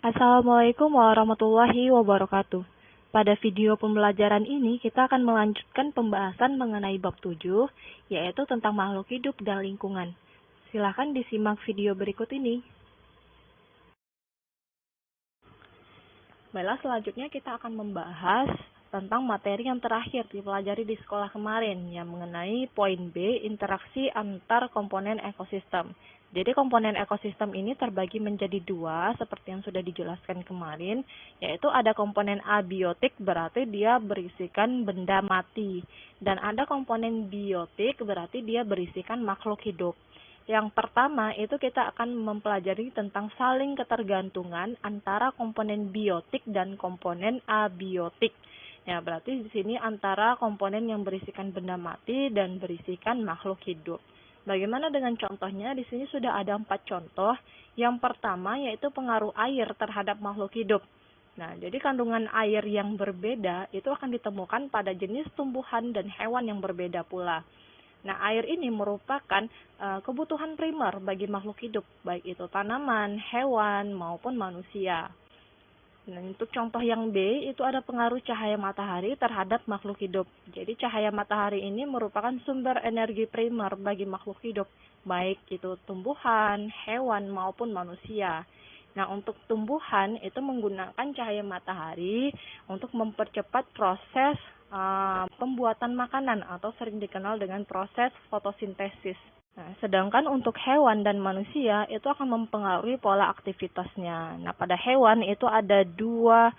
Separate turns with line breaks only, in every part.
Assalamualaikum warahmatullahi wabarakatuh. Pada video pembelajaran ini, kita akan melanjutkan pembahasan mengenai bab 7, yaitu tentang makhluk hidup dan lingkungan. Silakan disimak video berikut ini. Baiklah, selanjutnya kita akan membahas tentang materi yang terakhir dipelajari di sekolah kemarin, yang mengenai poin B, interaksi antar komponen ekosistem. Jadi komponen ekosistem ini terbagi menjadi dua, seperti yang sudah dijelaskan kemarin, yaitu ada komponen abiotik, berarti dia berisikan benda mati, dan ada komponen biotik, berarti dia berisikan makhluk hidup. Yang pertama itu kita akan mempelajari tentang saling ketergantungan antara komponen biotik dan komponen abiotik. Ya, berarti di sini antara komponen yang berisikan benda mati dan berisikan makhluk hidup. Bagaimana dengan contohnya? Di sini sudah ada 4 contoh. Yang pertama yaitu pengaruh air terhadap makhluk hidup. Nah, jadi kandungan air yang berbeda itu akan ditemukan pada jenis tumbuhan dan hewan yang berbeda pula. Nah, air ini merupakan kebutuhan primer bagi makhluk hidup, baik itu tanaman, hewan, maupun manusia. Nah, untuk contoh yang B, itu ada pengaruh cahaya matahari terhadap makhluk hidup. Jadi, cahaya matahari ini merupakan sumber energi primer bagi makhluk hidup, baik itu tumbuhan, hewan, maupun manusia. Nah, untuk tumbuhan itu menggunakan cahaya matahari untuk mempercepat proses pembuatan makanan atau sering dikenal dengan proses fotosintesis. Nah, sedangkan untuk hewan dan manusia itu akan mempengaruhi pola aktivitasnya. Nah, pada hewan itu ada dua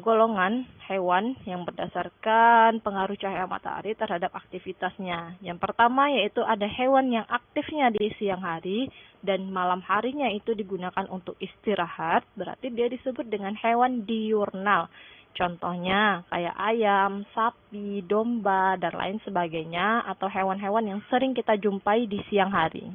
golongan hewan yang berdasarkan pengaruh cahaya matahari terhadap aktivitasnya. Yang pertama yaitu ada hewan yang aktifnya di siang hari dan malam harinya itu digunakan untuk istirahat, berarti dia disebut dengan hewan diurnal. Contohnya kayak ayam, sapi, domba, dan lain sebagainya, atau hewan-hewan yang sering kita jumpai di siang hari.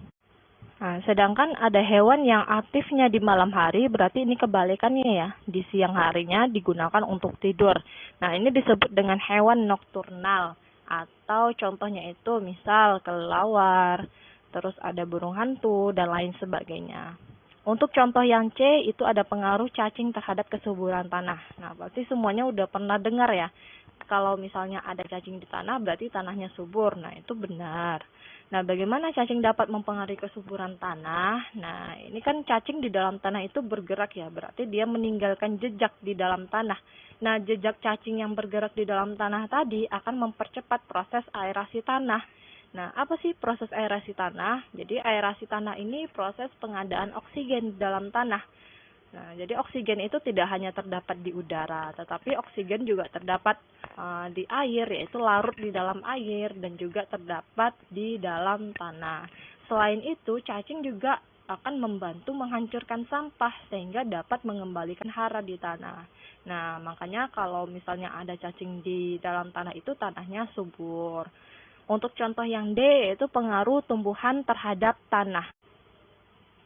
Nah, sedangkan ada hewan yang aktifnya di malam hari, berarti ini kebalikannya ya. Di siang harinya digunakan untuk tidur. Nah, ini disebut dengan hewan nokturnal. Atau contohnya itu misal kelelawar, terus ada burung hantu, dan lain sebagainya. Untuk contoh yang C, itu ada pengaruh cacing terhadap kesuburan tanah. Nah, berarti semuanya udah pernah dengar ya. Kalau misalnya ada cacing di tanah, berarti tanahnya subur. Nah, itu benar. Nah, bagaimana cacing dapat mempengaruhi kesuburan tanah? Nah, ini kan cacing di dalam tanah itu bergerak ya, berarti dia meninggalkan jejak di dalam tanah. Nah, jejak cacing yang bergerak di dalam tanah tadi akan mempercepat proses aerasi tanah. Nah, apa sih proses aerasi tanah? Jadi, aerasi tanah ini proses pengadaan oksigen di dalam tanah. Nah, jadi oksigen itu tidak hanya terdapat di udara, tetapi oksigen juga terdapat di air, yaitu larut di dalam air, dan juga terdapat di dalam tanah. Selain itu, cacing juga akan membantu menghancurkan sampah sehingga dapat mengembalikan hara di tanah. Nah, makanya kalau misalnya ada cacing di dalam tanah itu tanahnya subur. Untuk contoh yang D, yaitu pengaruh tumbuhan terhadap tanah.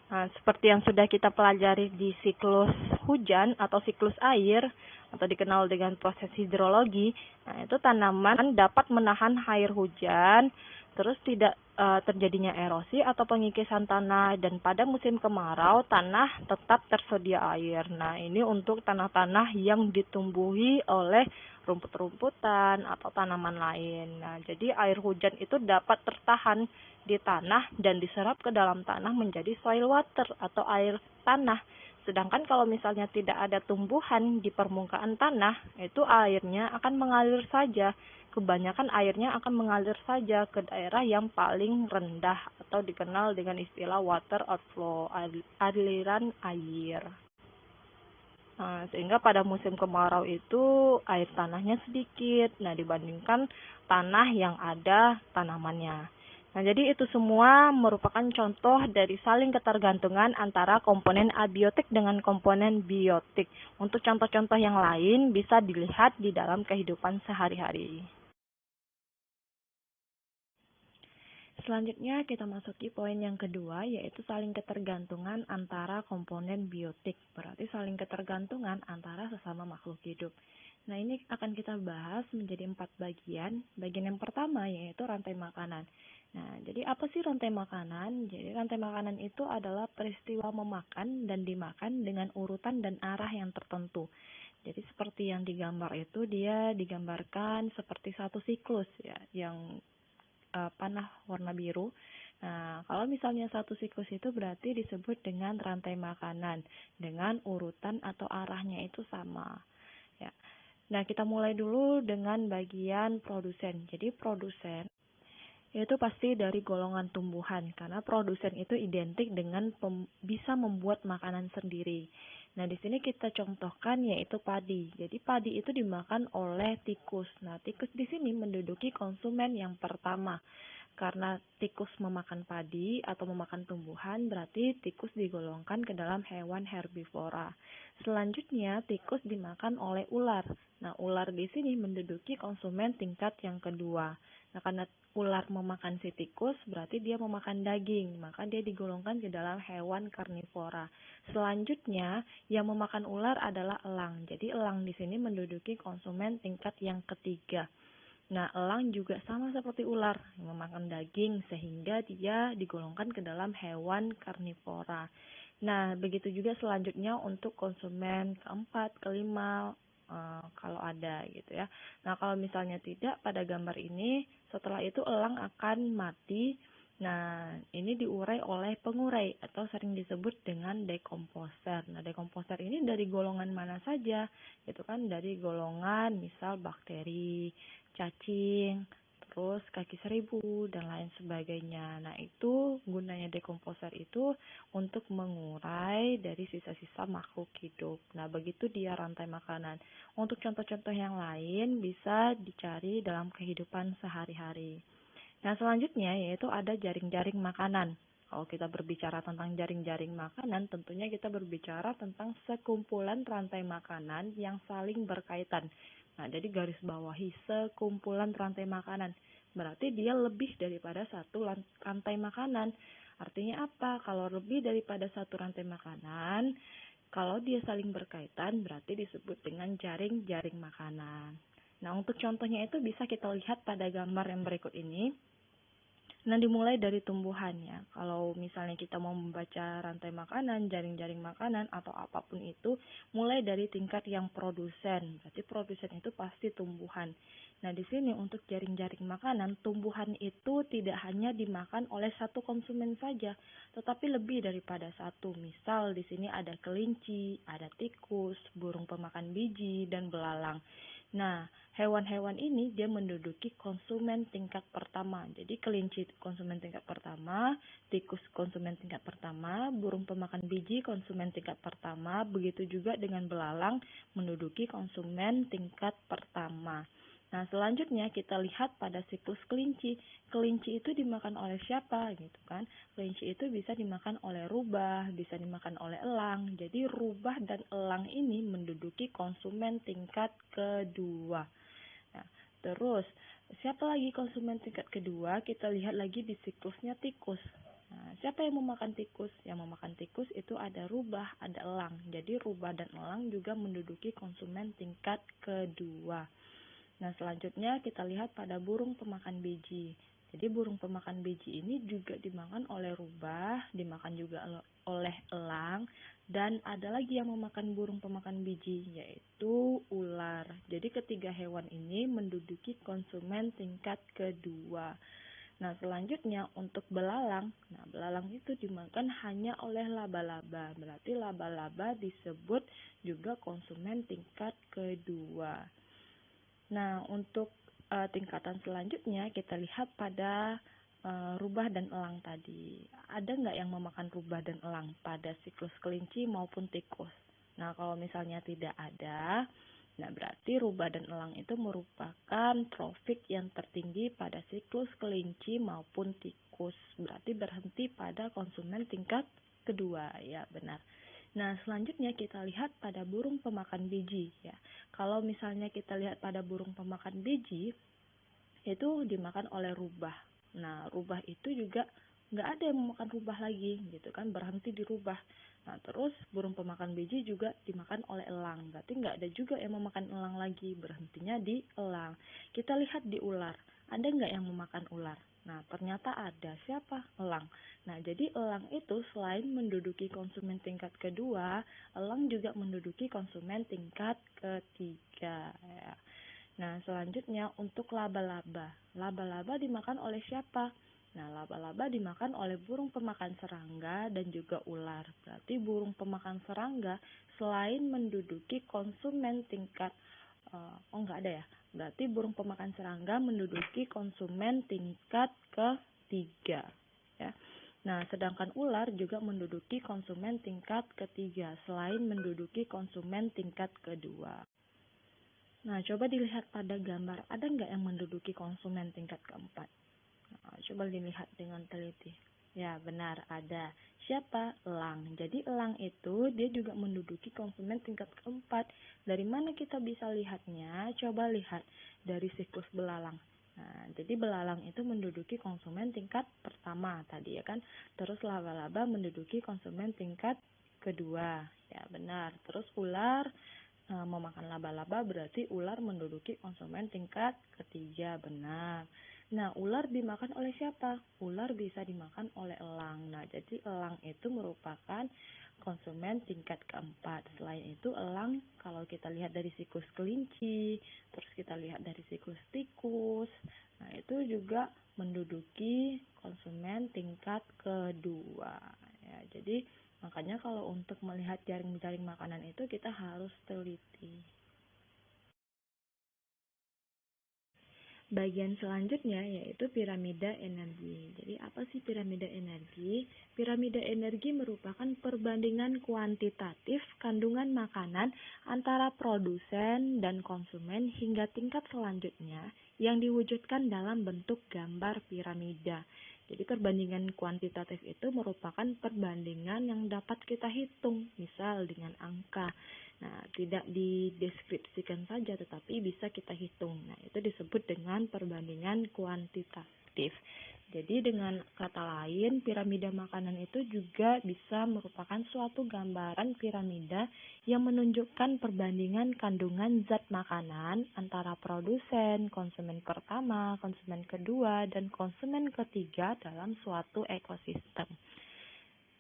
Nah, seperti yang sudah kita pelajari di siklus hujan atau siklus air, atau dikenal dengan proses hidrologi, nah itu tanaman dapat menahan air hujan, terus tidak terjadinya erosi atau pengikisan tanah, dan pada musim kemarau, tanah tetap tersedia air. Nah, ini untuk tanah-tanah yang ditumbuhi oleh rumput-rumputan atau tanaman lain. Nah, jadi air hujan itu dapat tertahan di tanah dan diserap ke dalam tanah menjadi soil water atau air tanah. Sedangkan kalau misalnya tidak ada tumbuhan di permukaan tanah, itu airnya akan mengalir saja. Kebanyakan airnya akan mengalir saja ke daerah yang paling rendah atau dikenal dengan istilah water outflow, aliran air. Nah, sehingga pada musim kemarau itu air tanahnya sedikit, nah dibandingkan tanah yang ada tanamannya. Nah, jadi itu semua merupakan contoh dari saling ketergantungan antara komponen abiotik dengan komponen biotik. Untuk contoh-contoh yang lain bisa dilihat di dalam kehidupan sehari-hari. Selanjutnya kita masuki poin yang kedua, yaitu saling ketergantungan antara komponen biotik. Berarti saling ketergantungan antara sesama makhluk hidup. Nah, ini akan kita bahas menjadi 4 bagian. Bagian yang pertama yaitu rantai makanan. Nah, jadi apa sih rantai makanan? Jadi rantai makanan itu adalah peristiwa memakan dan dimakan dengan urutan dan arah yang tertentu. Jadi seperti yang digambar itu dia digambarkan seperti satu siklus ya, yang panah warna biru. Nah, kalau misalnya satu siklus itu berarti disebut dengan rantai makanan dengan urutan atau arahnya itu sama. Ya. Nah, kita mulai dulu dengan bagian produsen. Jadi produsen itu pasti dari golongan tumbuhan, karena produsen itu identik dengan bisa membuat makanan sendiri. Nah, di sini kita contohkan yaitu padi. Jadi padi itu dimakan oleh tikus. Nah, tikus di sini menduduki konsumen yang pertama. Karena tikus memakan padi atau memakan tumbuhan, berarti tikus digolongkan ke dalam hewan herbivora. Selanjutnya, tikus dimakan oleh ular. Nah, ular di sini menduduki konsumen tingkat yang kedua. Nah, karena ular memakan si tikus, berarti dia memakan daging, maka dia digolongkan ke dalam hewan karnivora. Selanjutnya, yang memakan ular adalah elang. Jadi, elang di sini menduduki konsumen tingkat yang ketiga. Nah, elang juga sama seperti ular, memakan daging, sehingga dia digolongkan ke dalam hewan karnivora. Nah, begitu juga selanjutnya untuk konsumen keempat, kelima, kalau ada gitu ya. Nah, kalau misalnya tidak, pada gambar ini, setelah itu elang akan mati. Nah, ini diurai oleh pengurai atau sering disebut dengan dekomposer. Nah, dekomposer ini dari golongan mana saja? Itu kan dari golongan misal bakteri, cacing, terus kaki seribu, dan lain sebagainya. Nah, itu gunanya dekomposer itu untuk mengurai dari sisa-sisa makhluk hidup. Nah, begitu dia rantai makanan. Untuk contoh-contoh yang lain bisa dicari dalam kehidupan sehari-hari. Nah, selanjutnya yaitu ada jaring-jaring makanan. Kalau kita berbicara tentang jaring-jaring makanan, tentunya kita berbicara tentang sekumpulan rantai makanan yang saling berkaitan. Nah, jadi garis bawahi sekumpulan rantai makanan. Berarti dia lebih daripada satu rantai makanan. Artinya apa? Kalau lebih daripada satu rantai makanan, kalau dia saling berkaitan, berarti disebut dengan jaring-jaring makanan. Nah, untuk contohnya itu bisa kita lihat pada gambar yang berikut ini. Nah, dimulai dari tumbuhan ya. Kalau misalnya kita mau membaca rantai makanan, jaring-jaring makanan, atau apapun itu, mulai dari tingkat yang produsen. Berarti produsen itu pasti tumbuhan. Nah, di sini untuk jaring-jaring makanan, tumbuhan itu tidak hanya dimakan oleh satu konsumen saja, tetapi lebih daripada satu. Misal di sini ada kelinci, ada tikus, burung pemakan biji, dan belalang. Nah, hewan-hewan ini dia menduduki konsumen tingkat pertama. Jadi kelinci konsumen tingkat pertama, tikus konsumen tingkat pertama, burung pemakan biji konsumen tingkat pertama, begitu juga dengan belalang menduduki konsumen tingkat pertama. Nah, selanjutnya kita lihat pada siklus kelinci. Kelinci itu dimakan oleh siapa gitu kan? Kelinci itu bisa dimakan oleh rubah, bisa dimakan oleh elang. Jadi rubah dan elang ini menduduki konsumen tingkat kedua. Nah, terus siapa lagi konsumen tingkat kedua? Kita lihat lagi di siklusnya tikus. Nah, siapa yang memakan tikus? Yang memakan tikus itu ada rubah, ada elang. Jadi rubah dan elang juga menduduki konsumen tingkat kedua. Nah, selanjutnya kita lihat pada burung pemakan biji. Jadi burung pemakan biji ini juga dimakan oleh rubah, dimakan juga oleh elang, dan ada lagi yang memakan burung pemakan biji, yaitu ular. Jadi ketiga hewan ini menduduki konsumen tingkat kedua. Nah, selanjutnya untuk belalang. Nah, belalang itu dimakan hanya oleh laba-laba. Berarti laba-laba disebut juga konsumen tingkat kedua. Nah, untuk tingkatan selanjutnya kita lihat pada rubah dan elang tadi. Ada nggak yang memakan rubah dan elang pada siklus kelinci maupun tikus? Nah, kalau misalnya tidak ada, nah berarti rubah dan elang itu merupakan trofik yang tertinggi pada siklus kelinci maupun tikus. Berarti berhenti pada konsumen tingkat kedua, ya benar. Nah, selanjutnya kita lihat pada burung pemakan biji ya. Kalau misalnya kita lihat pada burung pemakan biji, itu dimakan oleh rubah. Nah, rubah itu juga nggak ada yang memakan rubah lagi, gitu kan, berhenti di rubah. Nah, terus burung pemakan biji juga dimakan oleh elang. Berarti nggak ada juga yang memakan elang lagi, berhentinya di elang. Kita lihat di ular. Ada nggak yang memakan ular? Nah, ternyata ada siapa? Elang. Nah, jadi elang itu selain menduduki konsumen tingkat kedua, elang juga menduduki konsumen tingkat ketiga. Ya. Nah, selanjutnya untuk laba-laba. Laba-laba dimakan oleh siapa? Nah, laba-laba dimakan oleh burung pemakan serangga dan juga ular. Berarti burung pemakan serangga selain menduduki konsumen tingkat enggak ada ya. Berarti burung pemakan serangga menduduki konsumen tingkat ketiga, ya. Nah, sedangkan ular juga menduduki konsumen tingkat ketiga selain menduduki konsumen tingkat kedua. Nah, coba dilihat pada gambar, ada nggak yang menduduki konsumen tingkat keempat? Nah, coba dilihat dengan teliti. Ya, benar, ada. Siapa? Elang. Jadi, elang itu dia juga menduduki konsumen tingkat keempat. Dari mana kita bisa lihatnya? Coba lihat dari siklus belalang. Nah, jadi belalang itu menduduki konsumen tingkat pertama tadi ya kan. Terus laba-laba menduduki konsumen tingkat kedua. Ya, benar. Terus ular memakan laba-laba berarti ular menduduki konsumen tingkat ketiga, benar. Nah, ular dimakan oleh siapa? Ular bisa dimakan oleh elang. Nah, jadi elang itu merupakan konsumen tingkat keempat. Selain itu, elang kalau kita lihat dari siklus kelinci, terus kita lihat dari siklus tikus, nah itu juga menduduki konsumen tingkat kedua. Ya, jadi makanya kalau untuk melihat jaring-jaring makanan itu kita harus teliti. Bagian selanjutnya yaitu piramida energi. Jadi apa sih piramida energi? Piramida energi merupakan perbandingan kuantitatif kandungan makanan antara produsen dan konsumen hingga tingkat selanjutnya yang diwujudkan dalam bentuk gambar piramida. Jadi perbandingan kuantitatif itu merupakan perbandingan yang dapat kita hitung, misal dengan angka. Nah, tidak dideskripsikan saja tetapi bisa kita hitung. Nah, itu disebut dengan perbandingan kuantitatif. Jadi dengan kata lain, piramida makanan itu juga bisa merupakan suatu gambaran piramida yang menunjukkan perbandingan kandungan zat makanan antara produsen, konsumen pertama, konsumen kedua, dan konsumen ketiga dalam suatu ekosistem.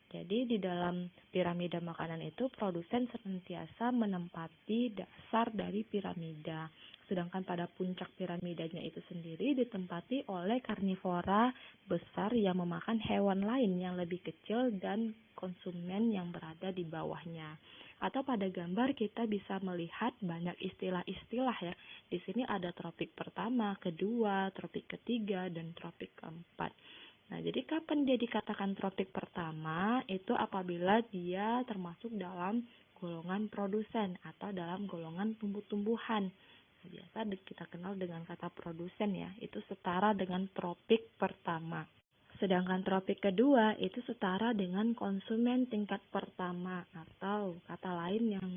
Jadi di dalam piramida makanan itu produsen senantiasa menempati dasar dari piramida. Sedangkan pada puncak piramidanya itu sendiri ditempati oleh karnivora besar yang memakan hewan lain yang lebih kecil dan konsumen yang berada di bawahnya. Atau pada gambar kita bisa melihat banyak istilah-istilah ya. Di sini ada tropik pertama, kedua, tropik ketiga, dan tropik keempat. Nah, jadi kapan dia dikatakan tropik pertama? Itu apabila dia termasuk dalam golongan produsen atau dalam golongan tumbuh-tumbuhan. Nah, biasa kita kenal dengan kata produsen ya, itu setara dengan tropik pertama. Sedangkan tropik kedua itu setara dengan konsumen tingkat pertama atau kata lain yang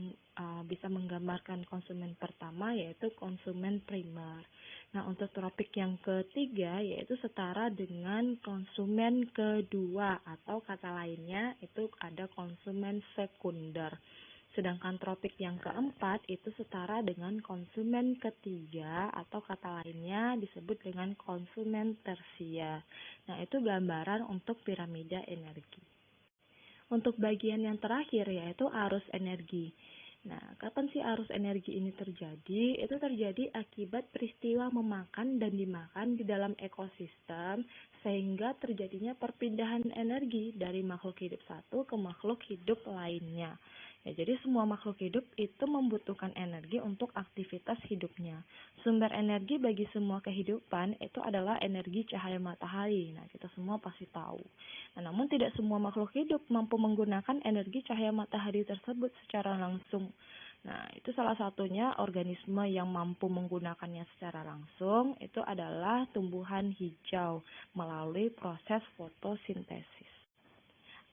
bisa menggambarkan konsumen pertama yaitu konsumen primer. Nah, untuk tropik yang ketiga yaitu setara dengan konsumen kedua atau kata lainnya itu ada konsumen sekunder. Sedangkan tropik yang keempat itu setara dengan konsumen ketiga atau kata lainnya disebut dengan konsumen tersier. Nah, itu gambaran untuk piramida energi. Untuk bagian yang terakhir yaitu arus energi. Nah, kapan sih arus energi ini terjadi? Itu terjadi akibat peristiwa memakan dan dimakan di dalam ekosistem sehingga terjadinya perpindahan energi dari makhluk hidup satu ke makhluk hidup lainnya. Ya, jadi semua makhluk hidup itu membutuhkan energi untuk aktivitas hidupnya. Sumber energi bagi semua kehidupan itu adalah energi cahaya matahari. Nah, kita semua pasti tahu. Nah, namun tidak semua makhluk hidup mampu menggunakan energi cahaya matahari tersebut secara langsung. Nah, itu salah satunya organisme yang mampu menggunakannya secara langsung itu adalah tumbuhan hijau melalui proses fotosintesis.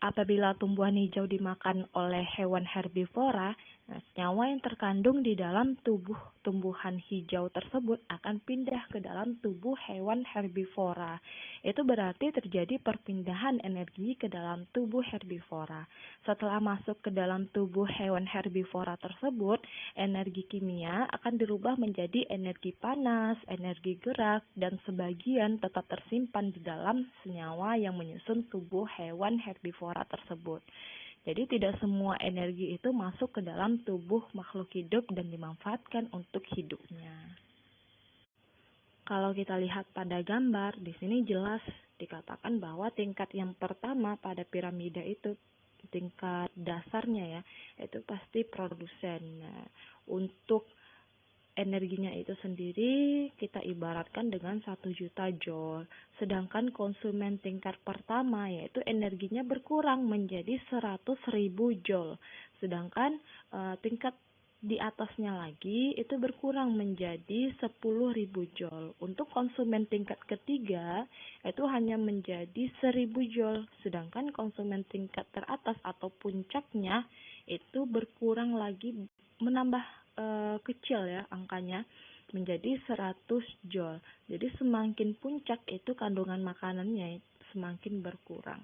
Apabila tumbuhan hijau dimakan oleh hewan herbivora, senyawa yang terkandung di dalam tubuh tumbuhan hijau tersebut akan pindah ke dalam tubuh hewan herbivora. Itu berarti terjadi perpindahan energi ke dalam tubuh herbivora. Setelah masuk ke dalam tubuh hewan herbivora tersebut, energi kimia akan dirubah menjadi energi panas, energi gerak, dan sebagian tetap tersimpan di dalam senyawa yang menyusun tubuh hewan herbivora tersebut. Jadi tidak semua energi itu masuk ke dalam tubuh makhluk hidup dan dimanfaatkan untuk hidupnya. Kalau kita lihat pada gambar, di sini jelas dikatakan bahwa tingkat yang pertama pada piramida itu, tingkat dasarnya ya, itu pasti produsen. Nah, untuk energinya itu sendiri kita ibaratkan dengan 1 juta joule. Sedangkan konsumen tingkat pertama yaitu energinya berkurang menjadi 100.000 joule. Sedangkan tingkat di atasnya lagi itu berkurang menjadi 10.000 joule. Untuk konsumen tingkat ketiga itu hanya menjadi 1.000 joule. Sedangkan konsumen tingkat teratas atau puncaknya itu berkurang lagi, menambah kecil ya angkanya menjadi 100 joule. Jadi semakin puncak itu kandungan makanannya semakin berkurang.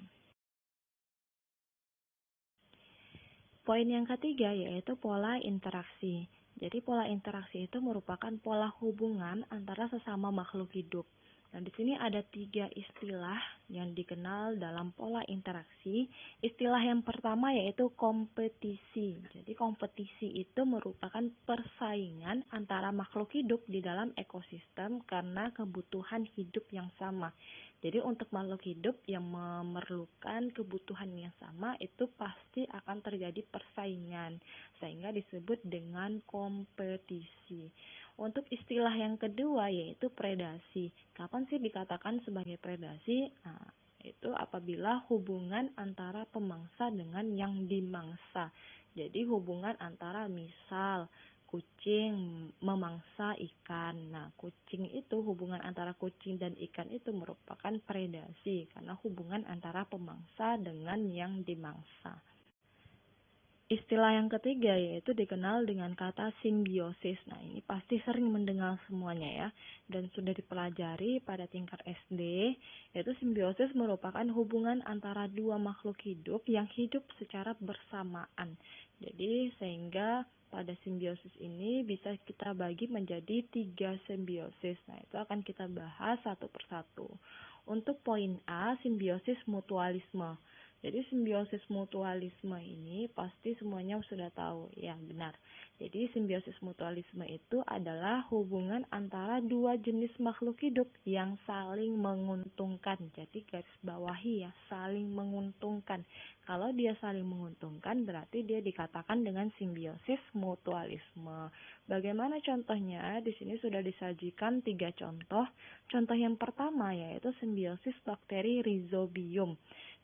Poin yang ketiga yaitu pola interaksi. Jadi pola interaksi itu merupakan pola hubungan antara sesama makhluk hidup. Nah, di sini ada 3 istilah yang dikenal dalam pola interaksi. Istilah yang pertama yaitu kompetisi. Jadi kompetisi itu merupakan persaingan antara makhluk hidup di dalam ekosistem karena kebutuhan hidup yang sama. Jadi untuk makhluk hidup yang memerlukan kebutuhan yang sama itu pasti akan terjadi persaingan, sehingga disebut dengan kompetisi. Untuk istilah yang kedua yaitu predasi. Kapan sih dikatakan sebagai predasi? Nah, itu apabila hubungan antara pemangsa dengan yang dimangsa. Jadi hubungan antara misal kucing memangsa ikan. Nah, kucing itu hubungan antara kucing dan ikan itu merupakan predasi karena hubungan antara pemangsa dengan yang dimangsa. Istilah yang ketiga yaitu dikenal dengan kata simbiosis. Nah, ini pasti sering mendengar semuanya ya, dan sudah dipelajari pada tingkat SD, yaitu simbiosis merupakan hubungan antara dua makhluk hidup yang hidup secara bersamaan. Jadi, sehingga pada simbiosis ini bisa kita bagi menjadi 3 simbiosis. Nah, itu akan kita bahas satu persatu. Untuk poin A, simbiosis mutualisme. Jadi simbiosis mutualisme ini pasti semuanya sudah tahu, ya benar. Jadi simbiosis mutualisme itu adalah hubungan antara dua jenis makhluk hidup yang saling menguntungkan. Jadi garis bawahi ya, saling menguntungkan. Kalau dia saling menguntungkan berarti dia dikatakan dengan simbiosis mutualisme. Bagaimana contohnya? Di sini sudah disajikan 3 contoh. Contoh yang pertama yaitu simbiosis bakteri Rhizobium.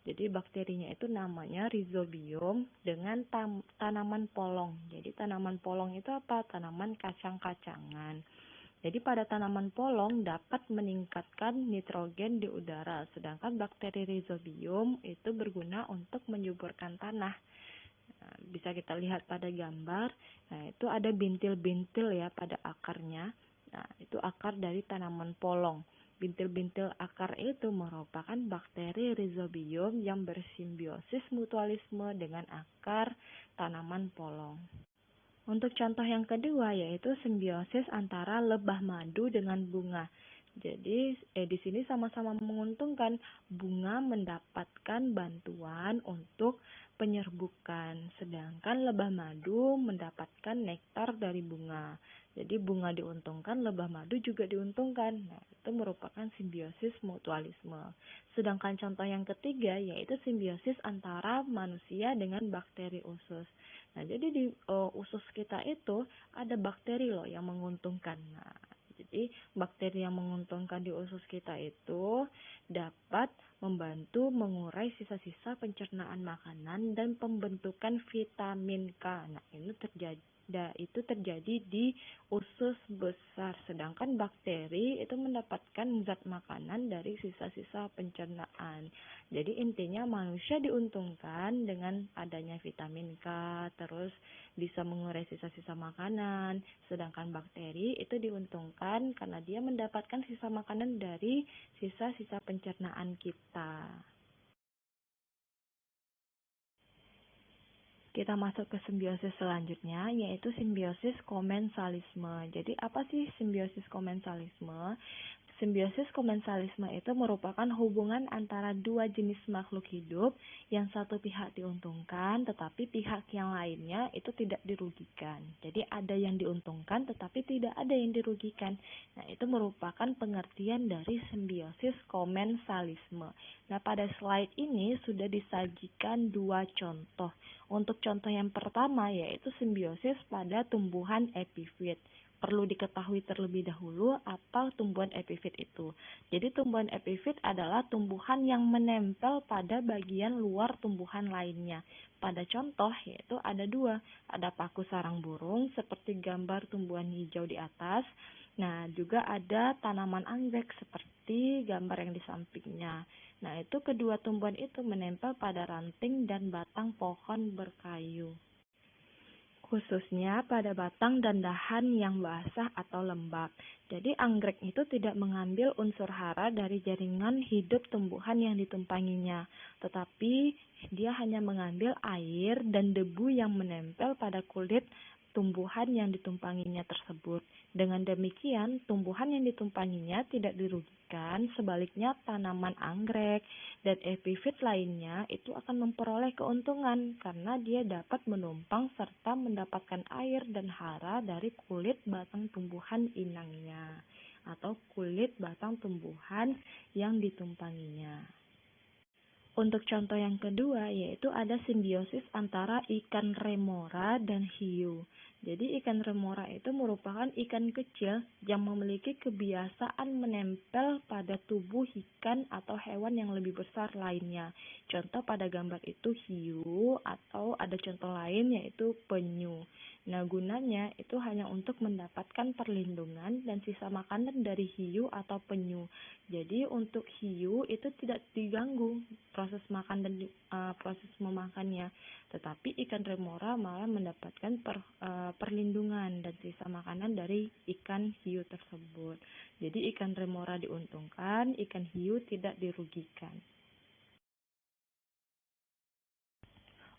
Jadi bakterinya itu namanya Rhizobium dengan tanaman polong. Jadi tanaman polong itu apa? Tanaman kacang-kacangan. Jadi pada tanaman polong dapat meningkatkan nitrogen di udara, sedangkan bakteri Rhizobium itu berguna untuk menyuburkan tanah. Nah, bisa kita lihat pada gambar. Nah, itu ada bintil-bintil ya pada akarnya. Nah, itu akar dari tanaman polong. Bintil-bintil akar itu merupakan bakteri Rhizobium yang bersimbiosis mutualisme dengan akar tanaman polong. Untuk contoh yang kedua yaitu simbiosis antara lebah madu dengan bunga. Jadi di sini sama-sama menguntungkan. Bunga mendapatkan bantuan untuk penyerbukan, sedangkan lebah madu mendapatkan nektar dari bunga. Jadi bunga diuntungkan, lebah madu juga diuntungkan. Nah, itu merupakan simbiosis mutualisme. Sedangkan contoh yang ketiga yaitu simbiosis antara manusia dengan bakteri usus. Nah, jadi di usus kita itu ada bakteri loh yang menguntungkan. Nah, jadi bakteri yang menguntungkan di usus kita itu dapat membantu mengurai sisa-sisa pencernaan makanan dan pembentukan vitamin K. Nah, ini Itu terjadi di usus besar, sedangkan bakteri itu mendapatkan zat makanan dari sisa-sisa pencernaan. Jadi intinya manusia diuntungkan dengan adanya vitamin K, terus bisa mengurai sisa-sisa makanan, sedangkan bakteri itu diuntungkan karena dia mendapatkan sisa makanan dari sisa-sisa pencernaan kita. Kita masuk ke simbiosis selanjutnya, yaitu simbiosis komensalisme. Jadi, apa sih simbiosis komensalisme? Simbiosis komensalisme itu merupakan hubungan antara dua jenis makhluk hidup yang satu pihak diuntungkan, tetapi pihak yang lainnya itu tidak dirugikan. Jadi, ada yang diuntungkan, tetapi tidak ada yang dirugikan. Nah, itu merupakan pengertian dari simbiosis komensalisme. Nah, pada slide ini sudah disajikan dua contoh. Untuk contoh yang pertama yaitu simbiosis pada tumbuhan epifit. Perlu diketahui terlebih dahulu apa tumbuhan epifit itu. Jadi tumbuhan epifit adalah tumbuhan yang menempel pada bagian luar tumbuhan lainnya. Pada contoh yaitu ada dua, ada paku sarang burung seperti gambar tumbuhan hijau di atas. Nah, juga ada tanaman anggrek seperti gambar yang di sampingnya. Nah, itu kedua tumbuhan itu menempel pada ranting dan batang pohon berkayu, khususnya pada batang dan dahan yang basah atau lembab. Jadi anggrek itu tidak mengambil unsur hara dari jaringan hidup tumbuhan yang ditumpanginya, tetapi dia hanya mengambil air dan debu yang menempel pada kulit tumbuhan yang ditumpanginya tersebut. Dengan demikian, tumbuhan yang ditumpanginya tidak dirugikan, sebaliknya tanaman anggrek dan epifit lainnya itu akan memperoleh keuntungan karena dia dapat menumpang serta mendapatkan air dan hara dari kulit batang tumbuhan inangnya atau kulit batang tumbuhan yang ditumpanginya. Untuk contoh yang kedua, yaitu ada simbiosis antara ikan remora dan hiu. Jadi ikan remora itu merupakan ikan kecil yang memiliki kebiasaan menempel pada tubuh ikan atau hewan yang lebih besar lainnya. Contoh pada gambar itu hiu, atau ada contoh lain yaitu penyu. Nah, gunanya itu hanya untuk mendapatkan perlindungan dan sisa makanan dari hiu atau penyu. Jadi untuk hiu itu tidak diganggu proses makan dan proses memakannya, tetapi ikan remora malah mendapatkan perlindungan dan sisa makanan dari ikan hiu tersebut. Jadi ikan remora diuntungkan, ikan hiu tidak dirugikan.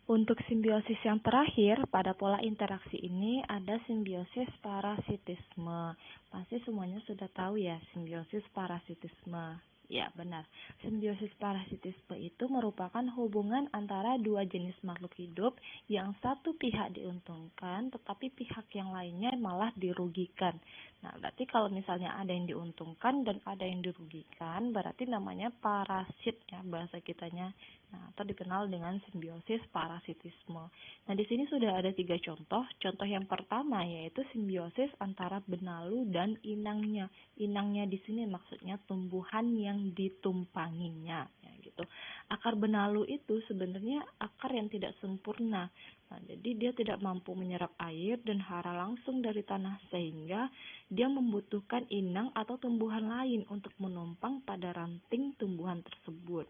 Untuk simbiosis yang terakhir, pada pola interaksi ini ada simbiosis parasitisme. Pasti semuanya sudah tahu ya, simbiosis parasitisme. Ya, benar. Simbiosis parasitisme itu merupakan hubungan antara dua jenis makhluk hidup yang satu pihak diuntungkan, tetapi pihak yang lainnya malah dirugikan. Nah, berarti kalau misalnya ada yang diuntungkan dan ada yang dirugikan, berarti namanya parasit ya bahasa kitanya. Nah, atau dikenal dengan simbiosis parasitisme. Nah, di sini sudah ada 3 contoh. Contoh yang pertama yaitu simbiosis antara benalu dan inangnya. Inangnya di sini maksudnya tumbuhan yang ditumpanginya, ya gitu. Akar benalu itu sebenarnya akar yang tidak sempurna. Nah, jadi dia tidak mampu menyerap air dan hara langsung dari tanah sehingga dia membutuhkan inang atau tumbuhan lain untuk menumpang pada ranting tumbuhan tersebut.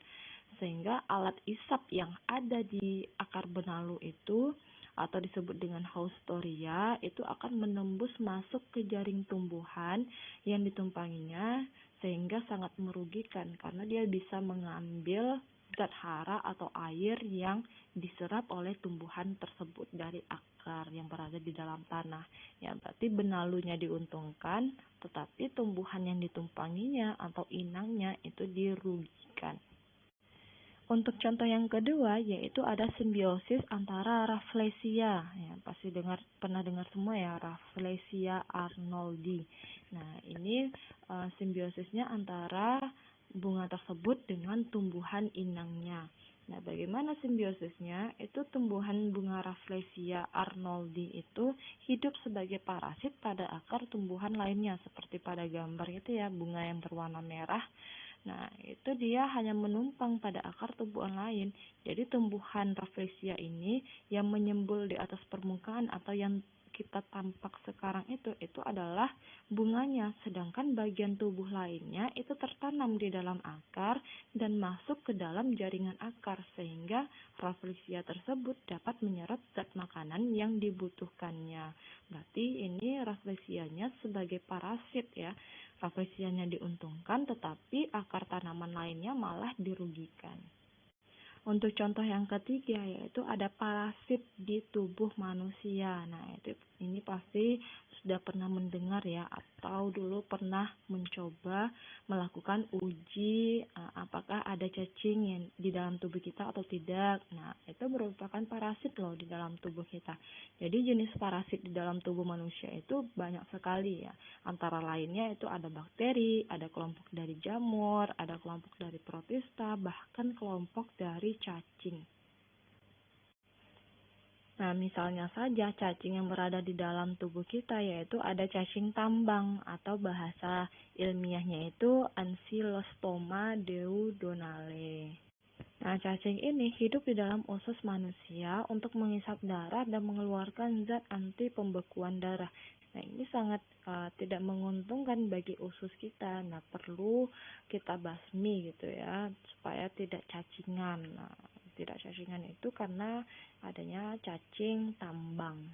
Sehingga alat isap yang ada di akar benalu itu atau disebut dengan haustoria itu akan menembus masuk ke jaring tumbuhan yang ditumpanginya sehingga sangat merugikan karena dia bisa mengambil zat hara atau air yang diserap oleh tumbuhan tersebut dari akar yang berada di dalam tanah. Ya, berarti benalunya diuntungkan, tetapi tumbuhan yang ditumpanginya atau inangnya itu dirugikan. Untuk contoh yang kedua yaitu ada simbiosis antara Rafflesia, ya pasti pernah dengar semua ya, Rafflesia arnoldi. Nah, ini simbiosisnya antara bunga tersebut dengan tumbuhan inangnya. Nah, bagaimana simbiosisnya? Itu tumbuhan bunga Rafflesia arnoldi itu hidup sebagai parasit pada akar tumbuhan lainnya seperti pada gambar itu ya, bunga yang berwarna merah. Nah, itu dia hanya menumpang pada akar tumbuhan lain. Jadi tumbuhan Rafflesia ini yang menyembul di atas permukaan atau yang kita tampak sekarang itu adalah bunganya, sedangkan bagian tubuh lainnya itu tertanam di dalam akar dan masuk ke dalam jaringan akar, sehingga Rafflesia tersebut dapat menyerap zat makanan yang dibutuhkannya. Berarti ini Rafflesianya sebagai parasit ya. Rafflesianya diuntungkan, tetapi akar tanaman lainnya malah dirugikan. Untuk contoh yang ketiga yaitu ada parasit di tubuh manusia. Nah, ini pasti sudah pernah mendengar ya, atau dulu pernah mencoba melakukan uji apakah ada cacing yang di dalam tubuh kita atau tidak. Nah, itu merupakan parasit loh di dalam tubuh kita. Jadi jenis parasit di dalam tubuh manusia itu banyak sekali ya. Antara lainnya itu ada bakteri, ada kelompok dari jamur, ada kelompok dari protista, bahkan kelompok dari cacing. Nah, misalnya saja cacing yang berada di dalam tubuh kita yaitu ada cacing tambang atau bahasa ilmiahnya itu Ancylostoma duodenale. Nah, cacing ini hidup di dalam usus manusia untuk mengisap darah dan mengeluarkan zat anti pembekuan darah. Nah, ini sangat tidak menguntungkan bagi usus kita. Nah, perlu kita basmi gitu ya, supaya tidak cacingan. Nah, tidak cacingan itu karena adanya cacing tambang.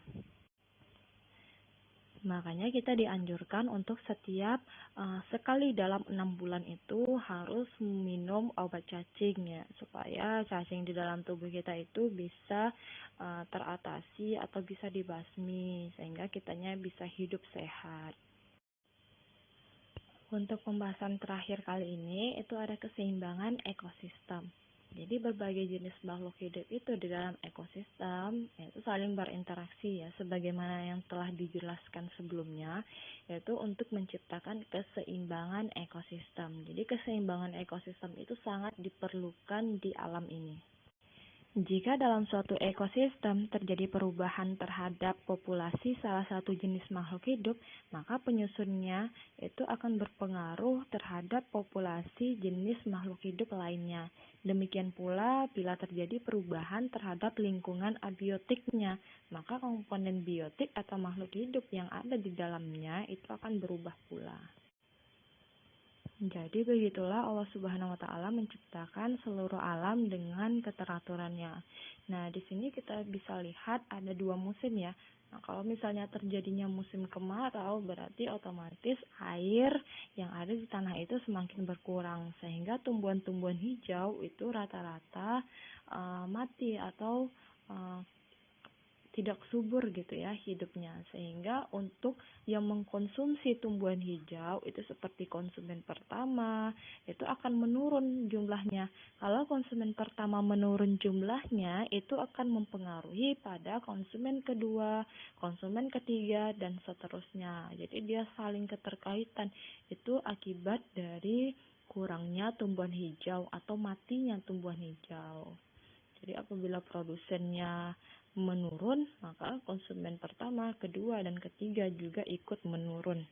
Makanya kita dianjurkan untuk setiap sekali dalam 6 bulan itu harus minum obat cacing ya, supaya cacing di dalam tubuh kita itu bisa teratasi atau bisa dibasmi, sehingga kitanya bisa hidup sehat. Untuk pembahasan terakhir kali ini itu ada keseimbangan ekosistem. Jadi berbagai jenis makhluk hidup itu di dalam ekosistem yaitu saling berinteraksi ya, sebagaimana yang telah dijelaskan sebelumnya, yaitu untuk menciptakan keseimbangan ekosistem. Jadi keseimbangan ekosistem itu sangat diperlukan di alam ini. Jika dalam suatu ekosistem terjadi perubahan terhadap populasi salah satu jenis makhluk hidup, maka penyusunnya itu akan berpengaruh terhadap populasi jenis makhluk hidup lainnya. Demikian pula bila terjadi perubahan terhadap lingkungan abiotiknya, maka komponen biotik atau makhluk hidup yang ada di dalamnya itu akan berubah pula. Jadi begitulah Allah Subhanahu wa taala menciptakan seluruh alam dengan keteraturannya. Nah, di sini kita bisa lihat ada 2 musim ya. Nah, kalau misalnya terjadinya musim kemarau, berarti otomatis air yang ada di tanah itu semakin berkurang, sehingga tumbuhan-tumbuhan hijau itu rata-rata mati atau tidak subur gitu ya hidupnya, sehingga untuk yang mengkonsumsi tumbuhan hijau itu seperti konsumen pertama itu akan menurun jumlahnya. Kalau konsumen pertama menurun jumlahnya, itu akan mempengaruhi pada konsumen kedua, konsumen ketiga, dan seterusnya. Jadi dia saling keterkaitan. Itu akibat dari kurangnya tumbuhan hijau atau matinya tumbuhan hijau. Jadi apabila produsennya menurun, maka konsumen pertama, kedua, dan ketiga juga ikut menurun.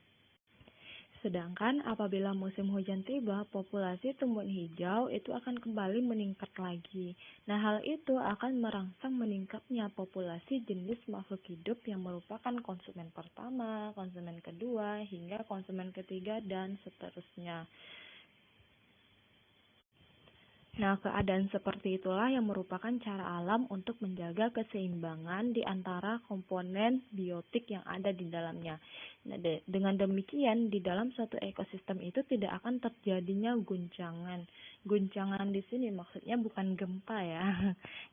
Sedangkan apabila musim hujan tiba, populasi tumbuhan hijau itu akan kembali meningkat lagi. Nah, hal itu akan merangsang meningkatnya populasi jenis makhluk hidup yang merupakan konsumen pertama, konsumen kedua, hingga konsumen ketiga, dan seterusnya. Nah, keadaan seperti itulah yang merupakan cara alam untuk menjaga keseimbangan di antara komponen biotik yang ada di dalamnya. Nah, dengan demikian, di dalam suatu ekosistem itu tidak akan terjadinya guncangan. Guncangan di sini maksudnya bukan gempa ya.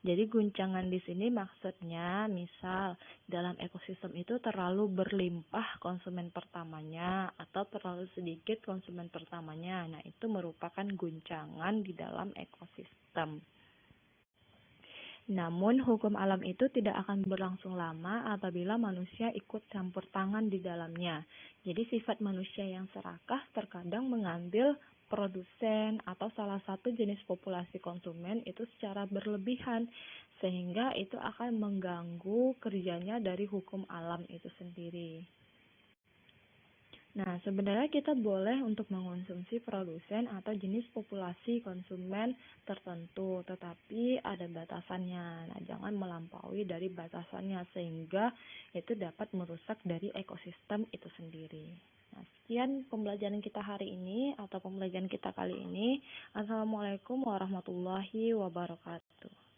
Jadi guncangan di sini maksudnya misal dalam ekosistem itu terlalu berlimpah konsumen pertamanya atau terlalu sedikit konsumen pertamanya. Nah, itu merupakan guncangan di dalam ekosistem. Namun, hukum alam itu tidak akan berlangsung lama apabila manusia ikut campur tangan di dalamnya. Jadi, sifat manusia yang serakah terkadang mengambil produsen atau salah satu jenis populasi konsumen itu secara berlebihan, sehingga itu akan mengganggu kerjanya dari hukum alam itu sendiri. Nah, sebenarnya kita boleh untuk mengonsumsi produsen atau jenis populasi konsumen tertentu, tetapi ada batasannya. Nah, jangan melampaui dari batasannya sehingga itu dapat merusak dari ekosistem itu sendiri. Nah, sekian pembelajaran kita hari ini atau pembelajaran kita kali ini. Assalamualaikum warahmatullahi wabarakatuh.